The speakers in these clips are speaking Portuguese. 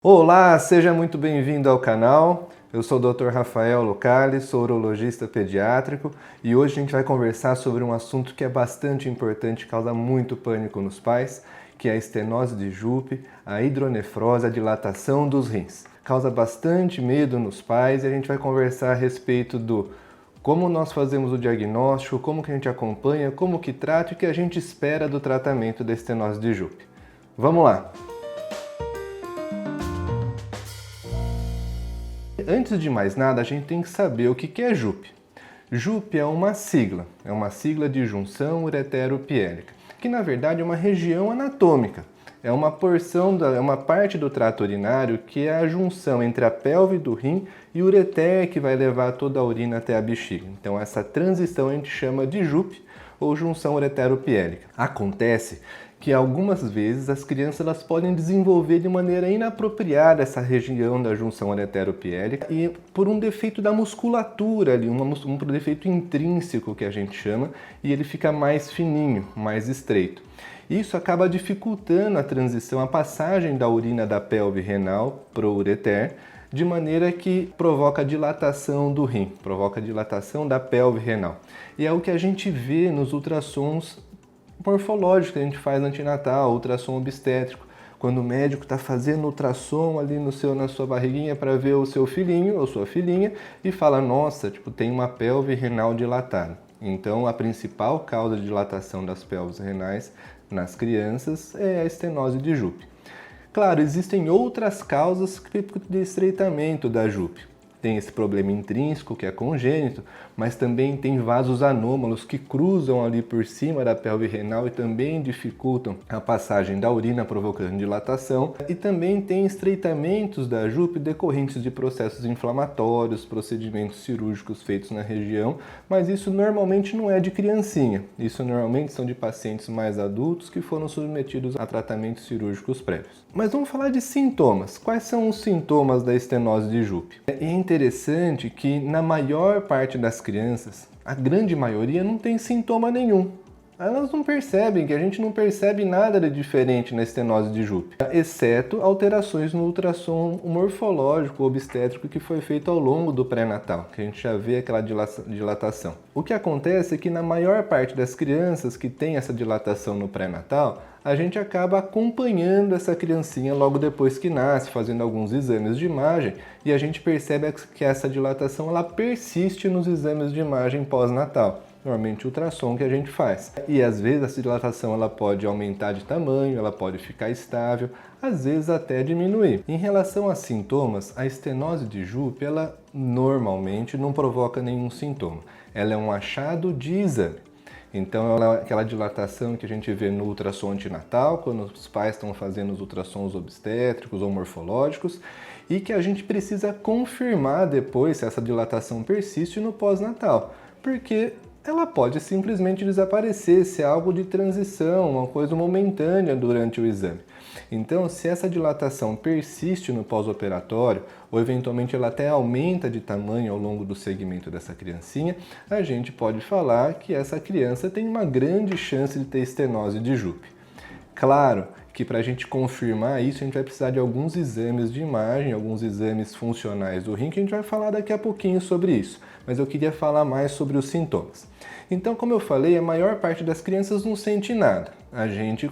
Olá, seja muito bem-vindo ao canal. Eu sou o Dr. Rafael Locali, sou urologista pediátrico e hoje a gente vai conversar sobre um assunto que é bastante importante, causa muito pânico nos pais, que é a estenose de Jupe, a hidronefrose, a dilatação dos rins. Causa bastante medo nos pais e a gente vai conversar a respeito do como nós fazemos o diagnóstico, como que a gente acompanha, como que trata e o que a gente espera do tratamento da estenose de Jupe. Vamos lá! Antes de mais nada, a gente tem que saber o que é Jupe. Jupe é uma sigla de junção uretero-piélica, que na verdade é uma região anatômica. É uma parte do trato urinário que é a junção entre a pelve do rim e o ureter que vai levar toda a urina até a bexiga. Então essa transição a gente chama de Jupe ou junção uretero-piélica. Acontece que algumas vezes as crianças elas podem desenvolver de maneira inapropriada essa região da junção uretero-piélica e por um defeito da musculatura ali, um defeito intrínseco que a gente chama, e ele fica mais fininho, mais estreito. Isso acaba dificultando a transição, a passagem da urina da pelve renal para o ureter, de maneira que provoca dilatação do rim, provoca dilatação da pelve renal. E é o que a gente vê nos ultrassons morfológicos que a gente faz antinatal, ultrassom obstétrico. Quando o médico está fazendo ultrassom ali na sua barriguinha para ver o seu filhinho ou sua filhinha e fala, nossa, tem uma pelve renal dilatada. Então, a principal causa de dilatação das pelves renais nas crianças é a estenose de Jupe. Claro, existem outras causas de estreitamento da Jupe. Tem esse problema intrínseco, que é congênito, mas também tem vasos anômalos que cruzam ali por cima da pelve renal e também dificultam a passagem da urina, provocando dilatação. E também tem estreitamentos da Jupe decorrentes de processos inflamatórios, procedimentos cirúrgicos feitos na região, mas isso normalmente não é de criancinha. Isso normalmente são de pacientes mais adultos que foram submetidos a tratamentos cirúrgicos prévios. Mas vamos falar de sintomas. Quais são os sintomas da estenose de Jupe? É interessante que na maior parte das crianças, a grande maioria não tem sintoma nenhum. Elas não percebem, que a gente não percebe nada de diferente na estenose de Jupe, exceto alterações no ultrassom morfológico obstétrico que foi feito ao longo do pré-natal, que a gente já vê aquela dilatação. O que acontece é que na maior parte das crianças que tem essa dilatação no pré-natal, a gente acaba acompanhando essa criancinha logo depois que nasce, fazendo alguns exames de imagem, e a gente percebe que essa dilatação ela persiste nos exames de imagem pós-natal. Normalmente ultrassom que a gente faz. E às vezes essa dilatação ela pode aumentar de tamanho, ela pode ficar estável, às vezes até diminuir. Em relação a sintomas, a estenose de Jupe ela normalmente não provoca nenhum sintoma. Ela é um achado de exame. Então ela é aquela dilatação que a gente vê no ultrassom antinatal, quando os pais estão fazendo os ultrassons obstétricos ou morfológicos, e que a gente precisa confirmar depois se essa dilatação persiste no pós-natal, porque ela pode simplesmente desaparecer, se é algo de transição, uma coisa momentânea durante o exame. Então, se essa dilatação persiste no pós-operatório, ou eventualmente ela até aumenta de tamanho ao longo do segmento dessa criancinha, a gente pode falar que essa criança tem uma grande chance de ter estenose de Jupe. Claro que para a gente confirmar isso, a gente vai precisar de alguns exames de imagem, alguns exames funcionais do rim, que a gente vai falar daqui a pouquinho sobre isso. Mas eu queria falar mais sobre os sintomas. Então, como eu falei, a maior parte das crianças não sente nada. A gente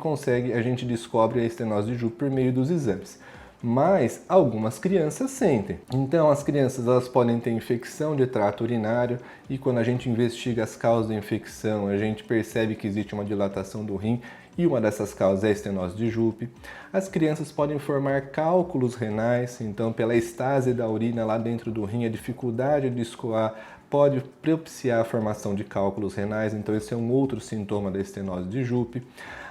descobre a estenose de Jupe por meio dos exames. Mas algumas crianças sentem. Então as crianças elas podem ter infecção de trato urinário e quando a gente investiga as causas da infecção, a gente percebe que existe uma dilatação do rim e uma dessas causas é a estenose de Jupe. As crianças podem formar cálculos renais, então pela estase da urina lá dentro do rim, a dificuldade de escoar pode propiciar a formação de cálculos renais, então esse é um outro sintoma da estenose de Jupe.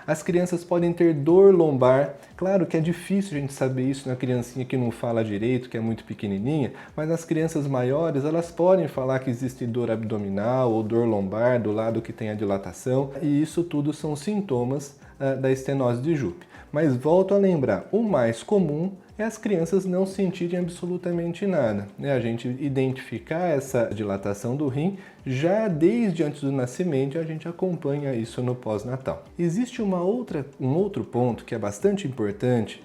As crianças podem ter dor lombar. Claro que é difícil a gente saber isso na criancinha que não fala direito, que é muito pequenininha, mas nas crianças maiores elas podem falar que existe dor abdominal ou dor lombar do lado que tem a dilatação, e isso tudo são sintomas da estenose de Jupe. Mas volto a lembrar, o mais comum é as crianças não sentirem absolutamente nada, né? A gente identificar essa dilatação do rim já desde antes do nascimento e a gente acompanha isso no pós-natal. Existe um outro ponto que é bastante importante,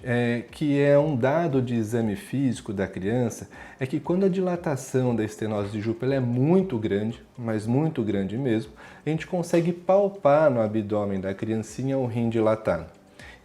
que é um dado de exame físico da criança, é que quando a dilatação da estenose de Jupe ela é muito grande, mas muito grande mesmo, a gente consegue palpar no abdômen da criancinha o rim dilatado.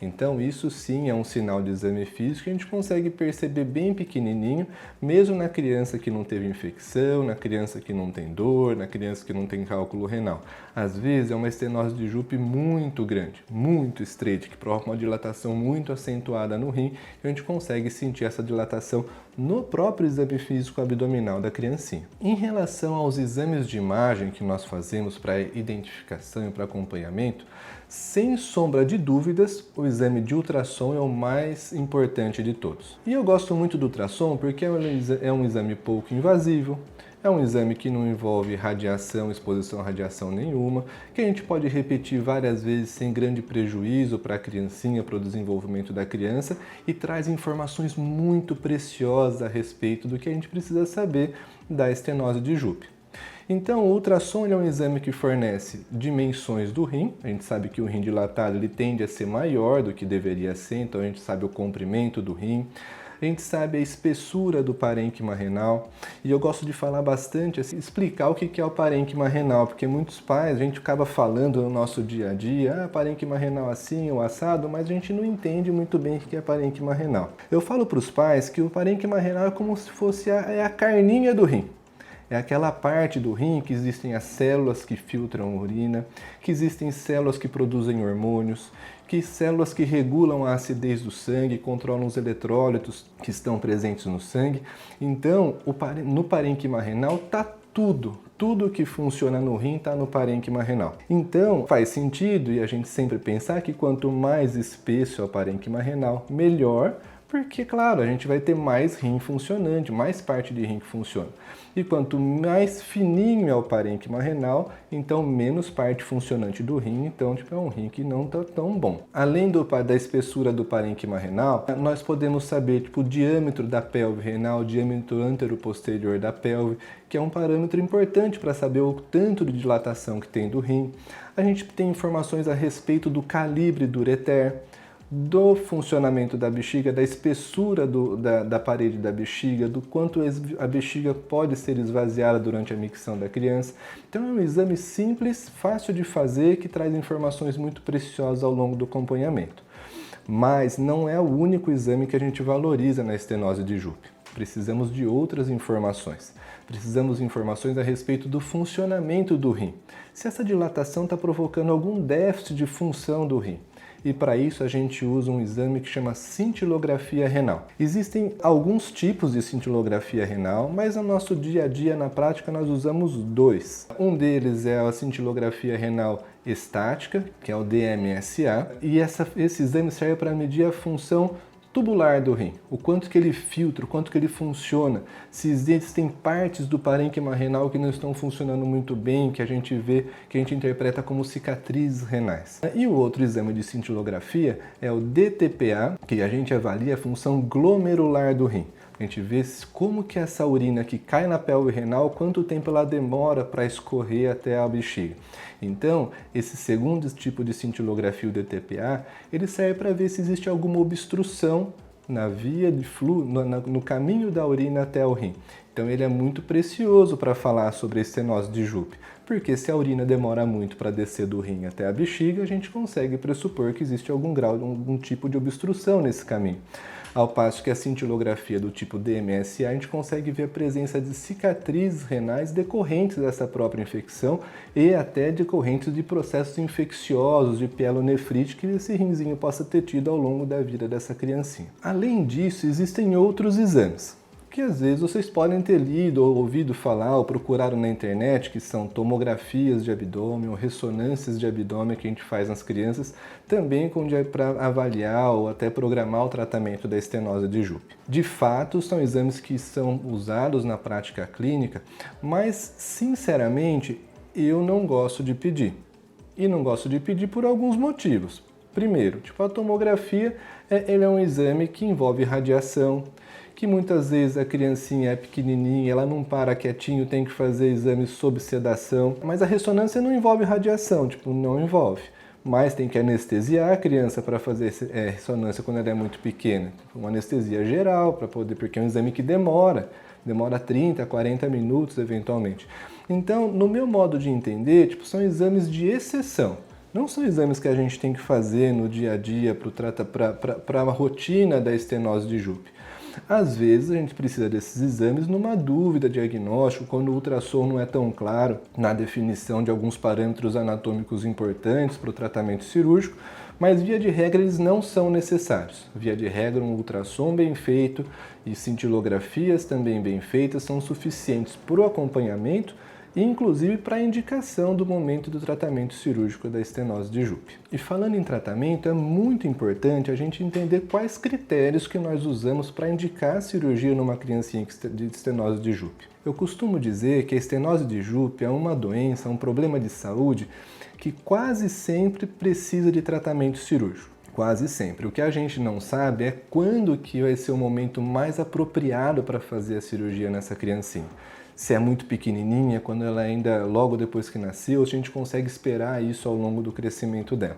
Então isso sim é um sinal de exame físico que a gente consegue perceber bem pequenininho, mesmo na criança que não teve infecção, na criança que não tem dor, na criança que não tem cálculo renal. Às vezes é uma estenose de Jupe muito grande, muito estreita, que provoca uma dilatação muito acentuada no rim e a gente consegue sentir essa dilatação no próprio exame físico abdominal da criancinha. Em relação aos exames de imagem que nós fazemos para identificação e para acompanhamento, sem sombra de dúvidas, o exame de ultrassom é o mais importante de todos. E eu gosto muito do ultrassom porque é um exame pouco invasivo, é um exame que não envolve radiação, exposição a radiação nenhuma, que a gente pode repetir várias vezes sem grande prejuízo para a criancinha, para o desenvolvimento da criança e traz informações muito preciosas a respeito do que a gente precisa saber da estenose de Jupe. Então, o ultrassom é um exame que fornece dimensões do rim. A gente sabe que o rim dilatado ele tende a ser maior do que deveria ser, então a gente sabe o comprimento do rim. A gente sabe a espessura do parênquima renal. E eu gosto de falar bastante, assim, explicar o que é o parênquima renal, porque muitos pais, a gente acaba falando no nosso dia a dia, parênquima renal assim ou assado, mas a gente não entende muito bem o que é parênquima renal. Eu falo para os pais que o parênquima renal é como se fosse a carninha do rim. É aquela parte do rim que existem as células que filtram a urina, que existem células que produzem hormônios, que células que regulam a acidez do sangue, controlam os eletrólitos que estão presentes no sangue. Então, no parênquima renal está tudo que funciona no rim está no parênquima renal. Então, faz sentido e a gente sempre pensar que quanto mais espesso é o parênquima renal, melhor, porque, claro, a gente vai ter mais rim funcionante, mais parte de rim que funciona. E quanto mais fininho é o parênquima renal, então menos parte funcionante do rim, então é um rim que não está tão bom. Além da espessura do parênquima renal, nós podemos saber o diâmetro da pelve renal, o diâmetro antero-posterior da pelve, que é um parâmetro importante para saber o tanto de dilatação que tem do rim. A gente tem informações a respeito do calibre do ureter, do funcionamento da bexiga, da espessura da parede da bexiga, do quanto a bexiga pode ser esvaziada durante a micção da criança. Então é um exame simples, fácil de fazer, que traz informações muito preciosas ao longo do acompanhamento. Mas não é o único exame que a gente valoriza na estenose de Jupe. Precisamos de outras informações. Precisamos de informações a respeito do funcionamento do rim. Se essa dilatação está provocando algum déficit de função do rim. E para isso a gente usa um exame que chama cintilografia renal. Existem alguns tipos de cintilografia renal, mas no nosso dia a dia, na prática, nós usamos dois. Um deles é a cintilografia renal estática, que é o DMSA, e esse exame serve para medir a função tubular do rim, o quanto que ele filtra, o quanto que ele funciona, se existem partes do parênquima renal que não estão funcionando muito bem, que a gente vê, que a gente interpreta como cicatrizes renais. E o outro exame de cintilografia é o DTPA, que a gente avalia a função glomerular do rim. A gente vê como que essa urina que cai na pelve renal, quanto tempo ela demora para escorrer até a bexiga. Então, esse segundo tipo de cintilografia, o DTPA, ele serve para ver se existe alguma obstrução na via de fluxo, no caminho da urina até o rim. Então ele é muito precioso para falar sobre a estenose de Jupe, porque se a urina demora muito para descer do rim até a bexiga, a gente consegue pressupor que existe algum tipo de obstrução nesse caminho. Ao passo que a cintilografia do tipo DMSA, a gente consegue ver a presença de cicatrizes renais decorrentes dessa própria infecção e até decorrentes de processos infecciosos, de pielonefrite que esse rinzinho possa ter tido ao longo da vida dessa criancinha. Além disso, existem outros exames que às vezes vocês podem ter lido ou ouvido falar ou procurado na internet, que são tomografias de abdômen ou ressonâncias de abdômen que a gente faz nas crianças, também para avaliar ou até programar o tratamento da estenose de Jupe. De fato, são exames que são usados na prática clínica, mas, sinceramente, eu não gosto de pedir. E não gosto de pedir por alguns motivos. Primeiro, tipo, a tomografia ele é um exame que envolve radiação, que muitas vezes a criancinha é pequenininha, ela não para quietinho, tem que fazer exames sob sedação, mas a ressonância não envolve radiação, tipo, não envolve. Mas tem que anestesiar a criança para fazer ressonância quando ela é muito pequena. Uma anestesia geral, para poder, porque é um exame que demora 30, 40 minutos eventualmente. Então, no meu modo de entender, tipo, são exames de exceção. Não são exames que a gente tem que fazer no dia a dia para a rotina da estenose de Jupe. Às vezes a gente precisa desses exames numa dúvida diagnóstica, quando o ultrassom não é tão claro na definição de alguns parâmetros anatômicos importantes para o tratamento cirúrgico, mas via de regra eles não são necessários. Via de regra, um ultrassom bem feito e cintilografias também bem feitas são suficientes para o acompanhamento e inclusive para a indicação do momento do tratamento cirúrgico da estenose de Jupe. E falando em tratamento, é muito importante a gente entender quais critérios que nós usamos para indicar a cirurgia numa criancinha de estenose de Jupe. Eu costumo dizer que a estenose de Jupe é uma doença, um problema de saúde que quase sempre precisa de tratamento cirúrgico. Quase sempre. O que a gente não sabe é quando que vai ser o momento mais apropriado para fazer a cirurgia nessa criancinha. Se é muito pequenininha, quando ela ainda, logo depois que nasceu, a gente consegue esperar isso ao longo do crescimento dela.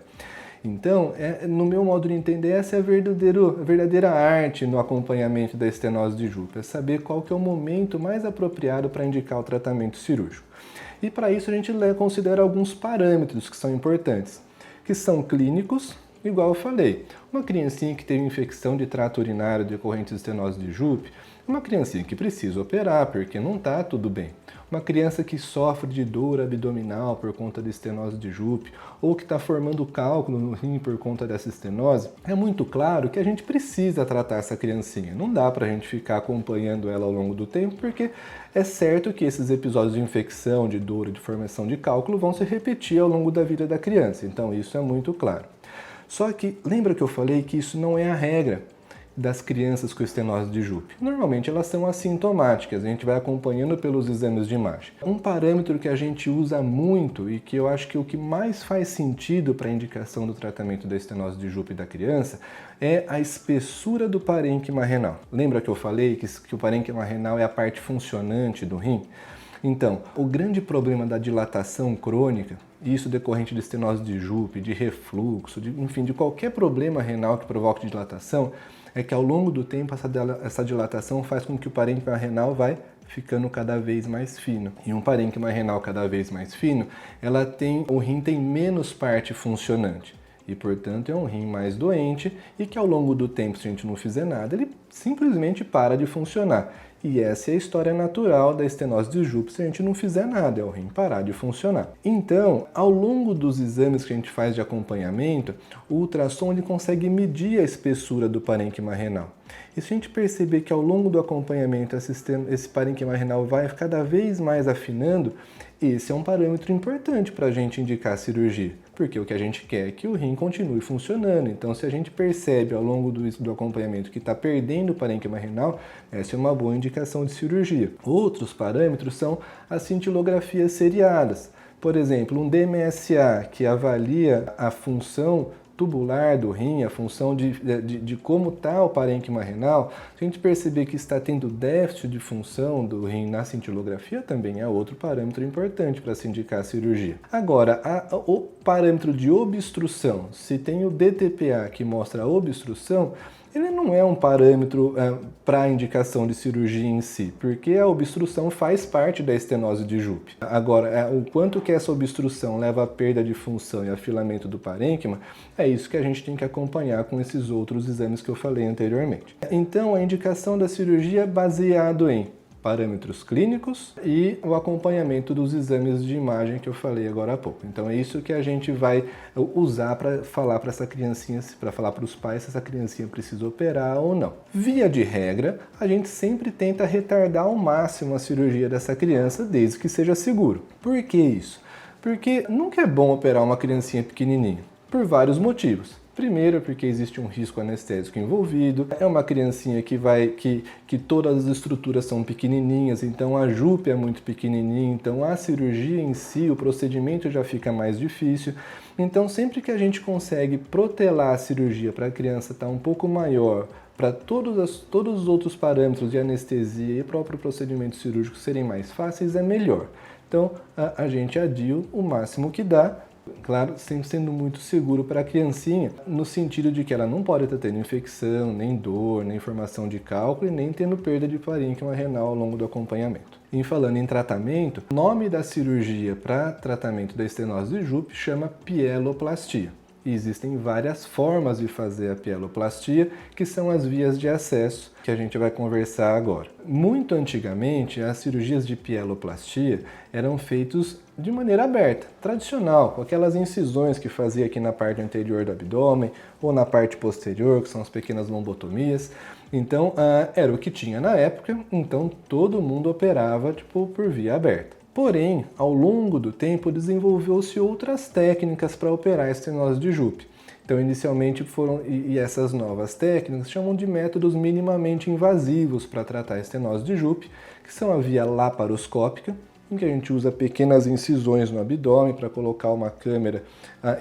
Então, no meu modo de entender, essa é a verdadeira arte no acompanhamento da estenose de Jupe, é saber qual que é o momento mais apropriado para indicar o tratamento cirúrgico. E para isso a gente considera alguns parâmetros que são importantes, que são clínicos, igual eu falei. Uma criancinha que teve infecção de trato urinário decorrente de estenose de Jupe, uma criancinha que precisa operar porque não está tudo bem. Uma criança que sofre de dor abdominal por conta de estenose de Jupe ou que está formando cálculo no rim por conta dessa estenose, é muito claro que a gente precisa tratar essa criancinha. Não dá para a gente ficar acompanhando ela ao longo do tempo porque é certo que esses episódios de infecção, de dor e de formação de cálculo vão se repetir ao longo da vida da criança. Então isso é muito claro. Só que lembra que eu falei que isso não é a regra das crianças com estenose de Jupe. Normalmente elas são assintomáticas, a gente vai acompanhando pelos exames de imagem. Um parâmetro que a gente usa muito e que eu acho que o que mais faz sentido para a indicação do tratamento da estenose de Jupe da criança é a espessura do parênquima renal. Lembra que eu falei que o parênquima renal é a parte funcionante do rim? Então, o grande problema da dilatação crônica, isso decorrente de estenose de Jupe, de refluxo, enfim, de qualquer problema renal que provoque dilatação, é que ao longo do tempo essa dilatação faz com que o parênquima renal vai ficando cada vez mais fino. E um parênquima renal cada vez mais fino, o rim tem menos parte funcionante. E, portanto, é um rim mais doente e que ao longo do tempo, se a gente não fizer nada, ele simplesmente para de funcionar. E essa é a história natural da estenose de Jupe se a gente não fizer nada, é o rim parar de funcionar. Então, ao longo dos exames que a gente faz de acompanhamento, o ultrassom ele consegue medir a espessura do parênquima renal. E se a gente perceber que ao longo do acompanhamento esse parênquima renal vai cada vez mais afinando, esse é um parâmetro importante para a gente indicar a cirurgia, porque o que a gente quer é que o rim continue funcionando. Então, se a gente percebe ao longo do acompanhamento que está perdendo o parênquima renal, essa é uma boa indicação de cirurgia. Outros parâmetros são as cintilografias seriadas. Por exemplo, um DMSA, que avalia a função tubular do rim, a função de como está o parênquima renal, se a gente perceber que está tendo déficit de função do rim na cintilografia, também é outro parâmetro importante para se indicar a cirurgia. Agora, o parâmetro de obstrução, se tem o DTPA que mostra a obstrução, ele não é um parâmetro para a indicação de cirurgia em si, porque a obstrução faz parte da estenose de Jupe. Agora, o quanto que essa obstrução leva à perda de função e afilamento do parênquima, é isso que a gente tem que acompanhar com esses outros exames que eu falei anteriormente. Então, a indicação da cirurgia é baseado em parâmetros clínicos e o acompanhamento dos exames de imagem que eu falei agora há pouco. Então é isso que a gente vai usar para falar para essa criancinha, para falar para os pais se essa criancinha precisa operar ou não. Via de regra, a gente sempre tenta retardar ao máximo a cirurgia dessa criança, desde que seja seguro. Por que isso? Porque nunca é bom operar uma criancinha pequenininha, por vários motivos. Primeiro, porque existe um risco anestésico envolvido, é uma criancinha que todas as estruturas são pequenininhas, então a Jupe é muito pequenininha, então a cirurgia em si, o procedimento já fica mais difícil. Então, sempre que a gente consegue protelar a cirurgia para a criança estar um pouco maior, para todos os outros parâmetros de anestesia e próprio procedimento cirúrgico serem mais fáceis, é melhor. Então, a gente adia o máximo que dá, claro, sempre sendo muito seguro para a criancinha, no sentido de que ela não pode estar tendo infecção, nem dor, nem formação de cálculo e nem tendo perda de parênquima renal ao longo do acompanhamento. E falando em tratamento, o nome da cirurgia para tratamento da estenose de Jupe chama pieloplastia. E existem várias formas de fazer a pieloplastia, que são as vias de acesso que a gente vai conversar agora. Muito antigamente, as cirurgias de pieloplastia eram feitas de maneira aberta, tradicional, com aquelas incisões que fazia aqui na parte anterior do abdômen ou na parte posterior, que são as pequenas lombotomias. Então, era o que tinha na época, então todo mundo operava por via aberta. Porém, ao longo do tempo, desenvolveu-se outras técnicas para operar a estenose de Jupe. Então, inicialmente e essas novas técnicas chamam de métodos minimamente invasivos para tratar a estenose de Jupe, que são a via laparoscópica, em que a gente usa pequenas incisões no abdômen para colocar uma câmera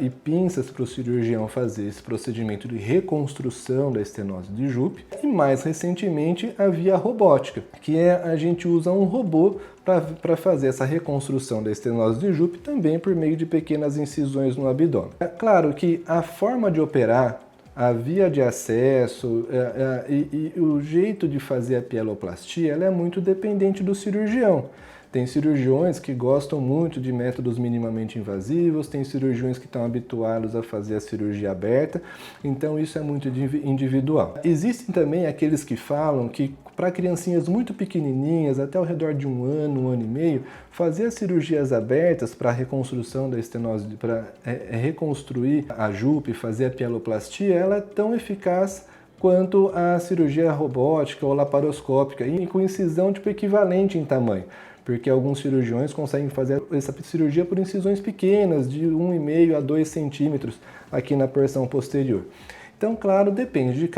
e pinças para o cirurgião fazer esse procedimento de reconstrução da estenose de Jupe. E mais recentemente a via robótica, que a gente usa um robô para fazer essa reconstrução da estenose de Jupe também por meio de pequenas incisões no abdômen. É claro que a forma de operar, a via de acesso e o jeito de fazer a pieloplastia, ela é muito dependente do cirurgião. Tem cirurgiões que gostam muito de métodos minimamente invasivos, tem cirurgiões que estão habituados a fazer a cirurgia aberta, então isso é muito individual. Existem também aqueles que falam que para criancinhas muito pequenininhas, até ao redor de um ano e meio, fazer as cirurgias abertas para a reconstrução da estenose, para reconstruir a Jupe, fazer a pieloplastia, ela é tão eficaz quanto a cirurgia robótica ou laparoscópica, e com incisão equivalente em tamanho. Porque alguns cirurgiões conseguem fazer essa cirurgia por incisões pequenas, de 1,5 a 2 centímetros aqui na porção posterior. Então, claro, depende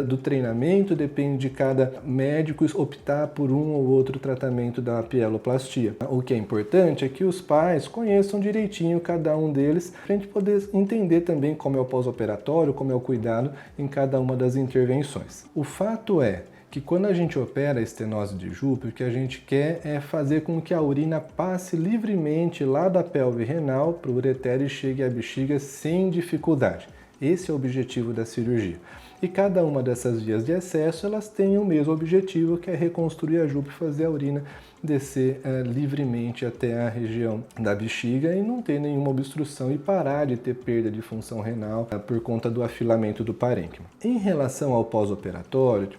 do treinamento, depende de cada médico optar por um ou outro tratamento da pieloplastia. O que é importante é que os pais conheçam direitinho cada um deles, para a gente poder entender também como é o pós-operatório, como é o cuidado em cada uma das intervenções. O fato é que quando a gente opera a estenose de Jupe, o que a gente quer é fazer com que a urina passe livremente lá da pelve renal para o ureter e chegue à bexiga sem dificuldade. Esse é o objetivo da cirurgia. E cada uma dessas vias de acesso, elas têm o mesmo objetivo, que é reconstruir a Jupe e fazer a urina descer livremente até a região da bexiga e não ter nenhuma obstrução e parar de ter perda de função renal por conta do afilamento do parênquima. Em relação ao pós-operatório,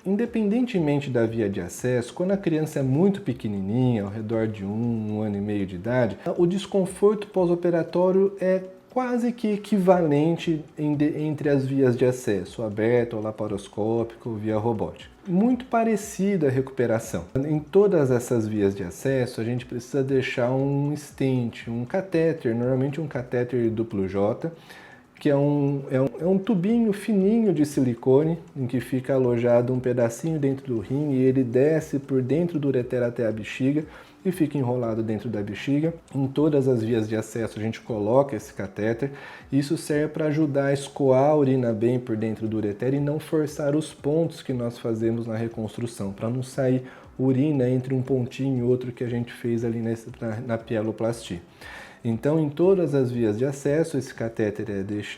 independentemente da via de acesso, quando a criança é muito pequenininha, ao redor de um ano e meio de idade, o desconforto pós-operatório é quase que equivalente entre as vias de acesso, aberto, laparoscópico ou via robótica. Muito parecida a recuperação. Em todas essas vias de acesso, a gente precisa deixar um stent, um catéter, normalmente um catéter duplo J, que é um tubinho fininho de silicone, em que fica alojado um pedacinho dentro do rim e ele desce por dentro do ureter até a bexiga e fica enrolado dentro da bexiga. Em todas as vias de acesso a gente coloca esse catéter. Isso serve para ajudar a escoar a urina bem por dentro do ureter e não forçar os pontos que nós fazemos na reconstrução, para não sair urina entre um pontinho e outro que a gente fez ali na pieloplastia. Então, em todas as vias de acesso, esse catéter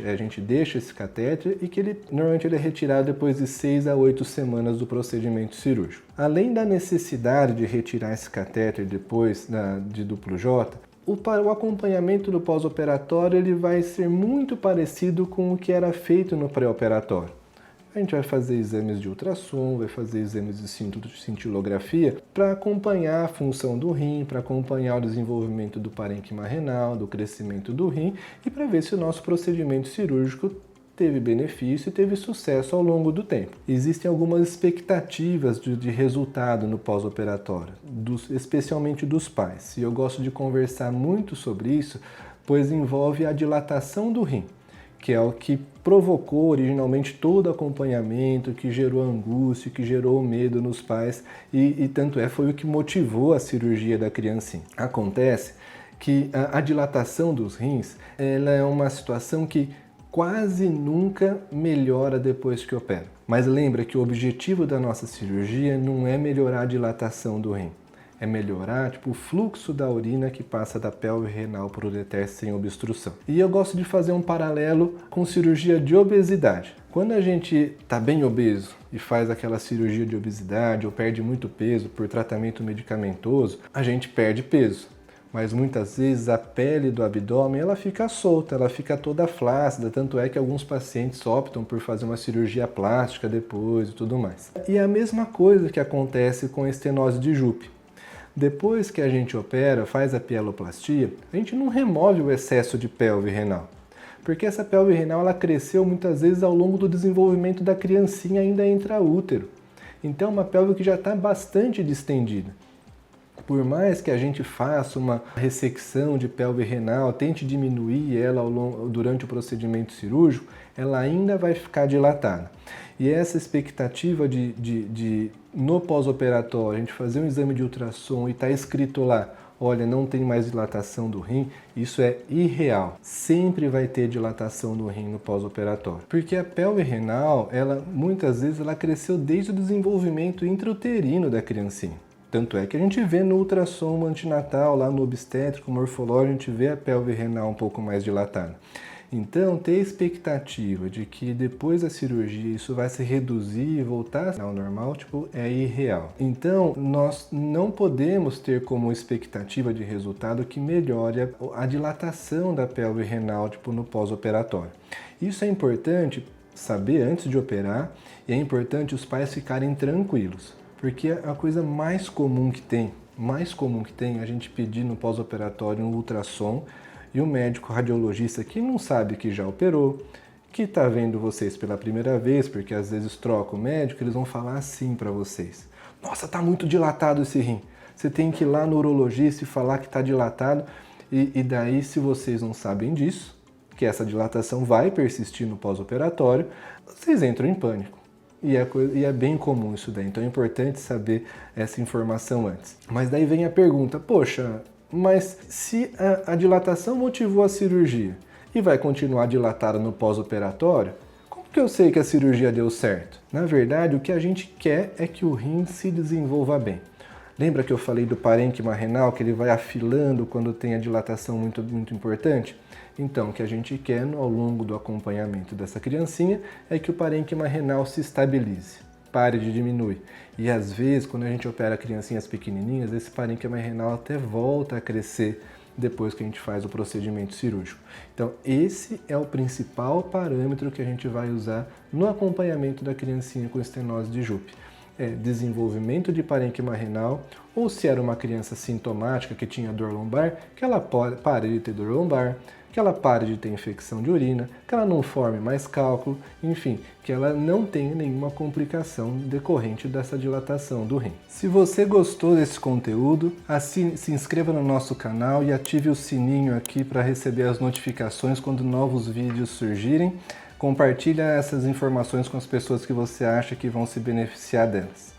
a gente deixa esse catéter e que normalmente ele é retirado depois de 6 a 8 semanas do procedimento cirúrgico. Além da necessidade de retirar esse catéter depois de duplo J, o acompanhamento do pós-operatório ele vai ser muito parecido com o que era feito no pré-operatório. A gente vai fazer exames de ultrassom, vai fazer exames de cintilografia para acompanhar a função do rim, para acompanhar o desenvolvimento do parênquima renal, do crescimento do rim e para ver se o nosso procedimento cirúrgico teve benefício e teve sucesso ao longo do tempo. Existem algumas expectativas de resultado no pós-operatório, especialmente dos pais. E eu gosto de conversar muito sobre isso, pois envolve a dilatação do rim, que é o que provocou originalmente todo o acompanhamento, que gerou angústia, que gerou medo nos pais e tanto foi o que motivou a cirurgia da criancinha. Acontece que a dilatação dos rins, ela é uma situação que quase nunca melhora depois que opera. Mas lembra que o objetivo da nossa cirurgia não é melhorar a dilatação do rim, é melhorar o fluxo da urina que passa da pelve renal para o ureter sem obstrução. E eu gosto de fazer um paralelo com cirurgia de obesidade. Quando a gente está bem obeso e faz aquela cirurgia de obesidade ou perde muito peso por tratamento medicamentoso, a gente perde peso. Mas muitas vezes a pele do abdômen ela fica solta, ela fica toda flácida, tanto é que alguns pacientes optam por fazer uma cirurgia plástica depois e tudo mais. E é a mesma coisa que acontece com a estenose de Jupe. Depois que a gente opera, faz a pieloplastia, a gente não remove o excesso de pelve renal, porque essa pelve renal ela cresceu muitas vezes ao longo do desenvolvimento da criancinha ainda intraútero. Então, uma pelve que já está bastante distendida. Por mais que a gente faça uma ressecção de pelve renal, tente diminuir ela durante o procedimento cirúrgico, ela ainda vai ficar dilatada. E essa expectativa de no pós-operatório, a gente fazer um exame de ultrassom e está escrito lá, olha, não tem mais dilatação do rim, isso é irreal. Sempre vai ter dilatação do rim no pós-operatório. Porque a pelve renal, muitas vezes, ela cresceu desde o desenvolvimento intrauterino da criancinha. Tanto é que a gente vê no ultrassom antinatal, lá no obstétrico morfológico, a gente vê a pelve renal um pouco mais dilatada. Então, ter expectativa de que depois da cirurgia isso vai se reduzir e voltar ao normal, é irreal. Então, nós não podemos ter como expectativa de resultado que melhore a dilatação da pelve renal, no pós-operatório. Isso é importante saber antes de operar e é importante os pais ficarem tranquilos. Porque a coisa mais comum que tem é a gente pedir no pós-operatório um ultrassom e o médico radiologista que não sabe que já operou, que está vendo vocês pela primeira vez, porque às vezes troca o médico, eles vão falar assim para vocês. Nossa, está muito dilatado esse rim. Você tem que ir lá no urologista e falar que está dilatado. E daí, se vocês não sabem disso, que essa dilatação vai persistir no pós-operatório, vocês entram em pânico. E é bem comum isso daí, então é importante saber essa informação antes. Mas daí vem a pergunta, poxa, mas se a dilatação motivou a cirurgia e vai continuar dilatada no pós-operatório, como que eu sei que a cirurgia deu certo? Na verdade, o que a gente quer é que o rim se desenvolva bem. Lembra que eu falei do parênquima renal, que ele vai afilando quando tem a dilatação muito, muito importante? Então, o que a gente quer ao longo do acompanhamento dessa criancinha é que o parênquima renal se estabilize, pare de diminuir. E às vezes, quando a gente opera criancinhas pequenininhas, esse parênquima renal até volta a crescer depois que a gente faz o procedimento cirúrgico. Então, esse é o principal parâmetro que a gente vai usar no acompanhamento da criancinha com estenose de Jupe. Desenvolvimento de parênquima renal, ou se era uma criança sintomática que tinha dor lombar, que ela pare de ter dor lombar, que ela pare de ter infecção de urina, que ela não forme mais cálculo, enfim, que ela não tenha nenhuma complicação decorrente dessa dilatação do rim. Se você gostou desse conteúdo, se inscreva no nosso canal e ative o sininho aqui para receber as notificações quando novos vídeos surgirem. Compartilha essas informações com as pessoas que você acha que vão se beneficiar delas.